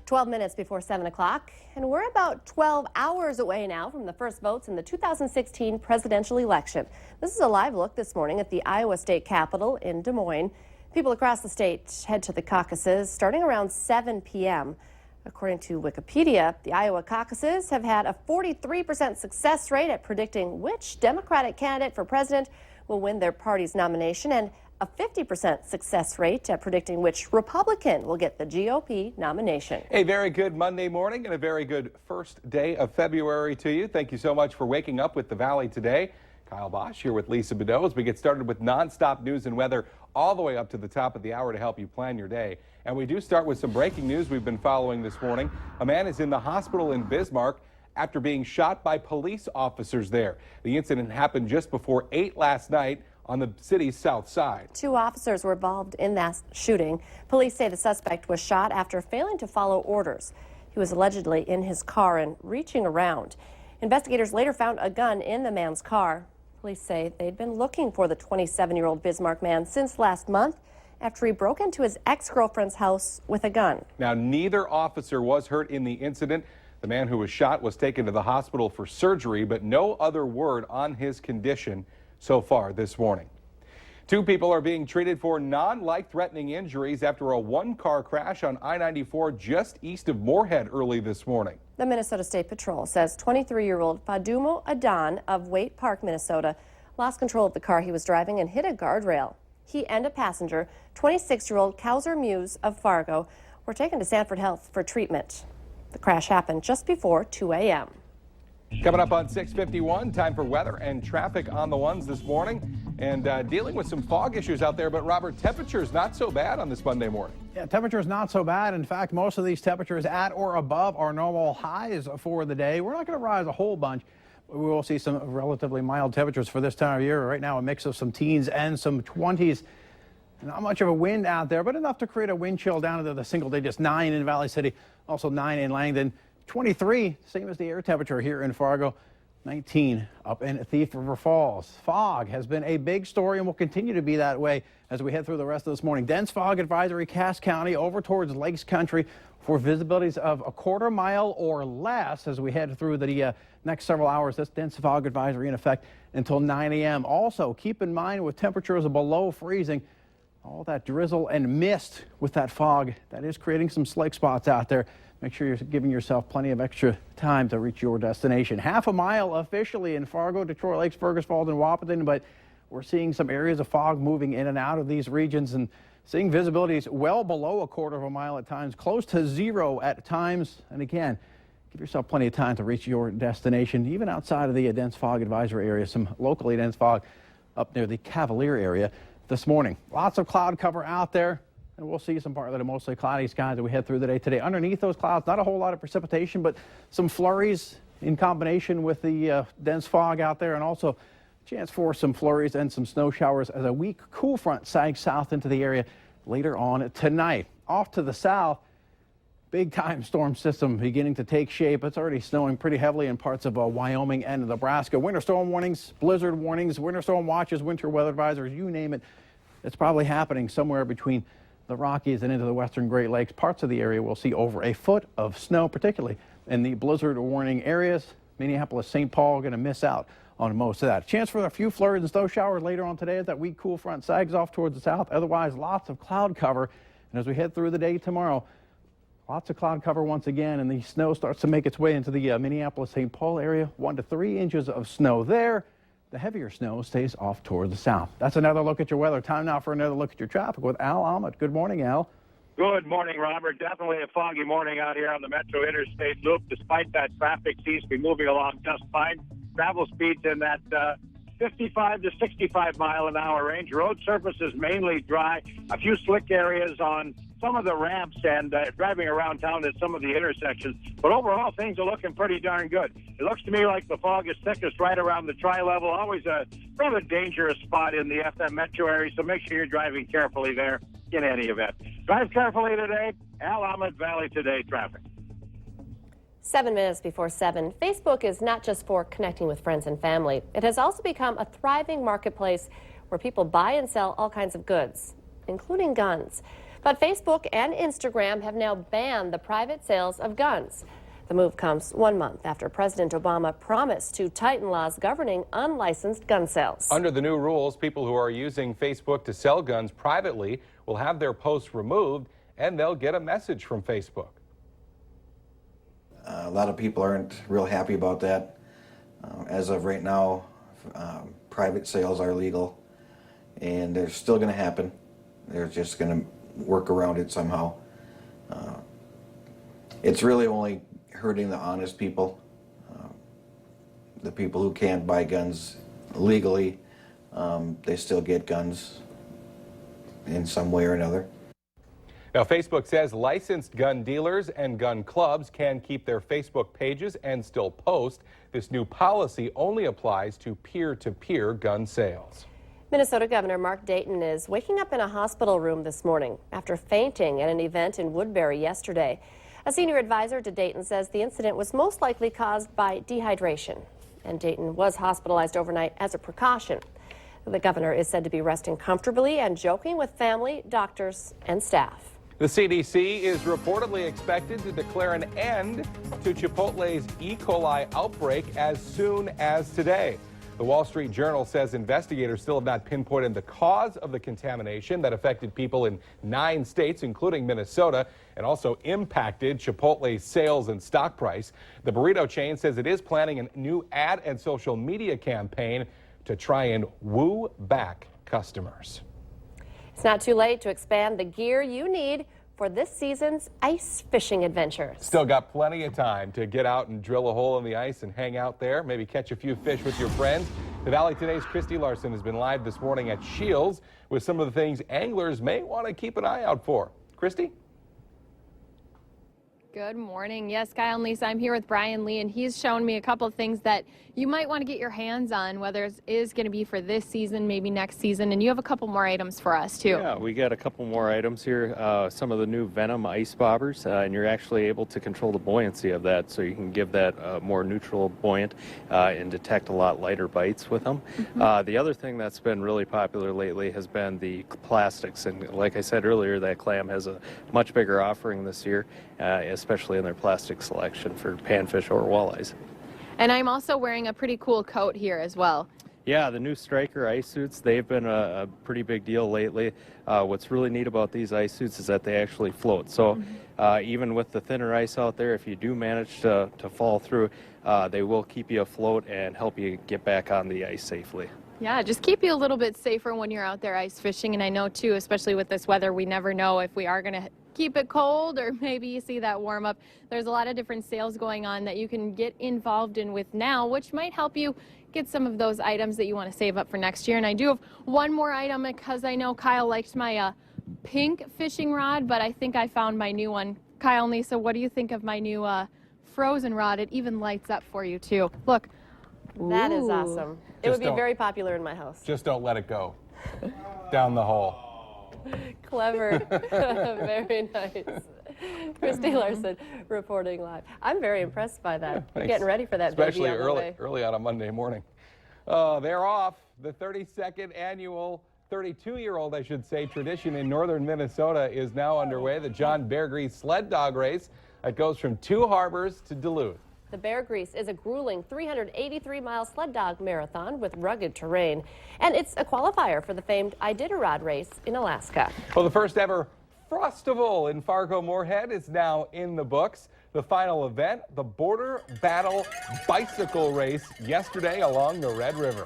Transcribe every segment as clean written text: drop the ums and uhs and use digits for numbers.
12 minutes before 7 o'clock, and we're about 12 hours away now from the first votes in the 2016 presidential election. This is a live look this morning at the Iowa State Capitol in Des Moines. People across the state head to the caucuses starting around 7 p.m. According to Wikipedia, the Iowa caucuses have had a 43% success rate at predicting which Democratic candidate for president will win their party's nomination, and a 50% success rate at predicting which Republican will get the GOP nomination. A very good Monday morning and a very good first day of February to you. Thank you so much for waking up with the Valley today. Kyle Bosch here with Lisa Bedeau as we get started with nonstop news and weather all the way up to the top of the hour to help you plan your day. And we do start with some breaking news we've been following this morning. A man is in the hospital in Bismarck after being shot by police officers there. The incident happened just before 8 last night on the city's south side. 2 officers were involved in that shooting. Police say the suspect was shot after failing to follow orders. He was allegedly in his car and reaching around. Investigators later found a gun in the man's car. Police say they'd been looking for the 27-year-old Bismarck man since last month after he broke into his ex-girlfriend's house with a gun. Now, neither officer was hurt in the incident. The man who was shot was taken to the hospital for surgery, but no other word on his condition so far this morning. 2 people are being treated for non-life-threatening injuries after a one-car crash on I-94 just east of Moorhead early this morning. The Minnesota State Patrol says 23-year-old Fadumo Adan of Waite Park, Minnesota, lost control of the car he was driving and hit a guardrail. He and a passenger, 26-year-old Kauser Muse of Fargo, were taken to Sanford Health for treatment. The crash happened just before 2 a.m. Coming up on 6:51, time for weather and traffic on the ones this morning, and dealing with some fog issues out there. But Robert, temperatures not so bad on this Monday morning. Yeah, temperatures not so bad. In fact, most of these temperatures at or above our normal highs for the day. We're not going to rise a whole bunch. We will see some relatively mild temperatures for this time of year. Right now, a mix of some teens and some 20s. Not much of a wind out there, but enough to create a wind chill down into the single digits. 9 in Valley City, also 9 in Langdon. 23, same as the air temperature here in Fargo. 19 up in Thief River Falls. Fog has been a big story and will continue to be that way as we head through the rest of this morning. Dense fog advisory, Cass County over towards Lakes Country for visibilities of a quarter mile or less as we head through the next several hours. This dense fog advisory in effect until 9 a.m. Also, keep in mind with temperatures below freezing, all that drizzle and mist with that fog, that is creating some slick spots out there. Make sure you're giving yourself plenty of extra time to reach your destination. Half a mile officially in Fargo, Detroit Lakes, Fergus Falls, and Wahpeton, but we're seeing some areas of fog moving in and out of these regions and seeing visibilities well below a quarter of a mile at times, close to 0 at times. And again, give yourself plenty of time to reach your destination, even outside of the dense fog advisory area. Some locally dense fog up near the Cavalier area this morning. Lots of cloud cover out there. And we'll see some partly to mostly cloudy skies as we head through the day today. Underneath those clouds, not a whole lot of precipitation, but some flurries in combination with the dense fog out there, and also a chance for some flurries and some snow showers as a weak cool front sags south into the area later on tonight. Off to the south, big-time storm system beginning to take shape. It's already snowing pretty heavily in parts of Wyoming and Nebraska. Winter storm warnings, blizzard warnings, winter storm watches, winter weather advisories, you name it. It's probably happening somewhere between the Rockies and into the western Great Lakes. Parts of the area will see over a foot of snow, particularly in the blizzard warning areas. Minneapolis, St. Paul going to miss out on most of that. Chance for a few flurries and snow showers later on today as that weak cool front sags off towards the south. Otherwise, lots of cloud cover. And as we head through the day tomorrow, lots of cloud cover once again, and the snow starts to make its way into the Minneapolis, St. Paul area. 1 to 3 inches of snow there. The heavier snow stays off toward the south. That's another look at your weather. Time now for another look at your traffic with Al Ahmed. Good morning, Al. Good morning, Robert. Definitely a foggy morning out here on the Metro Interstate Loop. Despite that, traffic seems to be moving along just fine. Travel speeds in that 55 to 65 mile an hour range. Road surface is mainly dry. A few slick areas on some of the ramps and driving around town at some of the intersections. But overall, things are looking pretty darn good. It looks to me like the fog is thickest right around the tri-level. Always a rather dangerous spot in the FM metro area, so make sure you're driving carefully there in any event. Drive carefully today. Al Ahmed Valley Today traffic. 7 minutes before 7. Facebook is not just for connecting with friends and family. It has also become a thriving marketplace where people buy and sell all kinds of goods, including guns. But Facebook and Instagram have now banned the private sales of guns. The move comes 1 month after President Obama promised to tighten laws governing unlicensed gun sales. Under the new rules, people who are using Facebook to sell guns privately will have their posts removed, and they'll get a message from Facebook. A lot of people aren't real happy about that. As of right now, private sales are legal, and they're still going to happen. They're just going to work around it somehow. It's really only hurting the honest people, the people who can't buy guns legally. They still get guns in some way or another. Now, Facebook says licensed gun dealers and gun clubs can keep their Facebook pages and still post. This new policy only applies to peer-to-peer gun sales. Minnesota Governor Mark Dayton is waking up in a hospital room this morning after fainting at an event in Woodbury yesterday. A senior advisor to Dayton says the incident was most likely caused by dehydration, and Dayton was hospitalized overnight as a precaution. The governor is said to be resting comfortably and joking with family, doctors, and staff. The CDC is reportedly expected to declare an end to Chipotle's E. coli outbreak as soon as today. The Wall Street Journal says investigators still have not pinpointed the cause of the contamination that affected people in 9 states, including Minnesota, and also impacted Chipotle's sales and stock price. The burrito chain says it is planning a new ad and social media campaign to try and woo back customers. It's not too late to expand the gear you need for this season's ice fishing adventures. Still got plenty of time to get out and drill a hole in the ice and hang out there, maybe catch a few fish with your friends. The Valley Today's Christy Larson has been live this morning at Shields with some of the things anglers may want to keep an eye out for. Christy? Good morning. Yes, Kyle and Lisa, I'm here with Brian Lee, and he's shown me a couple of things that you might want to get your hands on, whether it is going to be for this season, maybe next season, and you have a couple more items for us, too. Yeah, we got a couple more items here, some of the new Venom ice bobbers, and you're actually able to control the buoyancy of that, so you can give that more neutral buoyant and detect a lot lighter bites with them. The other thing that's been really popular lately has been the plastics, and like I said earlier, that Clam has a much bigger offering this year, especially in their plastic selection for panfish or walleyes. And I'm also wearing a pretty cool coat here as well. Yeah, the new Striker ice suits, they've been a pretty big deal lately. What's really neat about these ice suits is that they actually float. So even with the thinner ice out there, if you do manage to fall through, they will keep you afloat and help you get back on the ice safely. Yeah, just keep you a little bit safer when you're out there ice fishing. And I know, too, especially with this weather, we never know if we are going to keep it cold or maybe you see that warm up. There's a lot of different sales going on that you can get involved in with now, which might help you get some of those items that you want to save up for next year. And I do have one more item because I know Kyle liked my pink fishing rod, but I think I found my new one. Kyle and Lisa, what do you think of my new frozen rod? It even lights up for you, too. Look. That is Ooh. awesome. It would be very popular in my house. Just don't let it go down the hole. Clever. Very nice. Christy Larson reporting live. I'm very impressed by that. Yeah, Getting ready for that especially baby on the way. early on a Monday morning. They're off. The 32nd annual 32-year-old, I should say, tradition in northern Minnesota is now underway. The John Bear Grease Sled Dog Race that goes from Two Harbors to Duluth. The Bear Grease is a grueling 383-mile sled dog marathon with rugged terrain, and it's a qualifier for the famed Iditarod race in Alaska. Well, the first ever Frostival in Fargo-Moorhead is now in the books. The final event, the Border Battle Bicycle Race, yesterday along the Red River.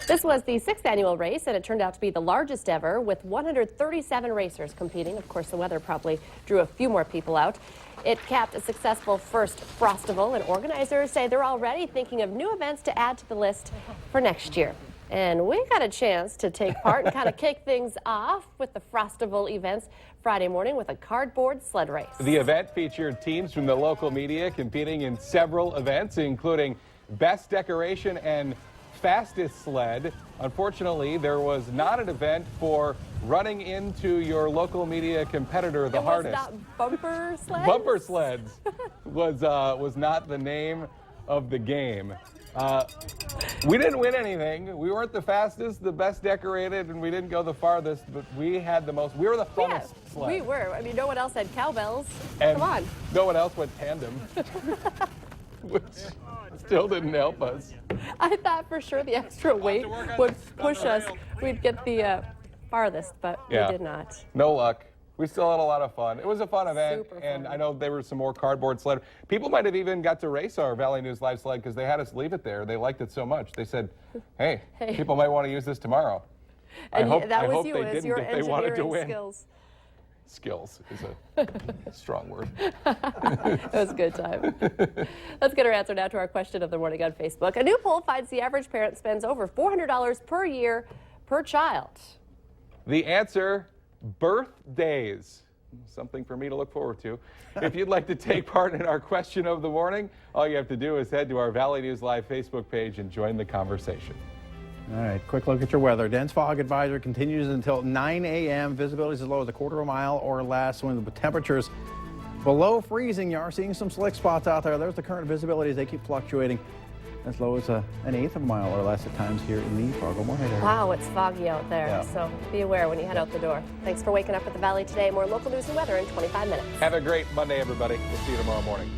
This was the 6th annual race, and it turned out to be the largest ever, with 137 racers competing. Of course, the weather probably drew a few more people out. It capped a successful first Frostival, and organizers say they're already thinking of new events to add to the list for next year. And we got a chance to take part and kind of kick things off with the Frostival events Friday morning with a cardboard sled race. The event featured teams from the local media competing in several events, including Best Decoration and Fastest Sled. Unfortunately, there was not an event for running into your local media competitor the hardest. Was that bumper sleds? Bumper sleds was not the name of the game. We didn't win anything. We weren't the fastest, the best decorated, and we didn't go the farthest, but we had the most. We were the funnest sled. We were. I mean, no one else had cowbells. And Come on. no one else went tandem, which still didn't help us. I thought for sure the extra weight would push us. We'd get the farthest, but Yeah. we did not. No luck. We still had a lot of fun. It was a fun event, Super and fun. I know there were some more cardboard sled. People might have even got to race our Valley News Live sled because they had us leave it there. They liked it so much. They said, hey, people might want to use this tomorrow. And that I was hope you, they as didn't your if they wanted to engineering win. skills. Skills is a strong word. It was a good time. Let's get our answer now to our question of the morning on Facebook. A new poll finds the average parent spends over $400 per year per child. The answer, birthdays. Something for me to look forward to. If you'd like to take part in our question of the morning, all you have to do is head to our Valley News Live Facebook page and join the conversation. All right, quick look at your weather. Dense fog advisory continues until 9 a.m. Visibility is as low as a quarter of a mile or less. When the temperatures below freezing, you are seeing some slick spots out there. There's the current visibility as they keep fluctuating as low as an eighth of a mile or less at times here in the Fargo-Moorhead area. Wow, it's foggy out there, Yeah. so be aware when you head out the door. Thanks for waking up with the Valley today. More local news and weather in 25 minutes. Have a great Monday, everybody. We'll see you tomorrow morning.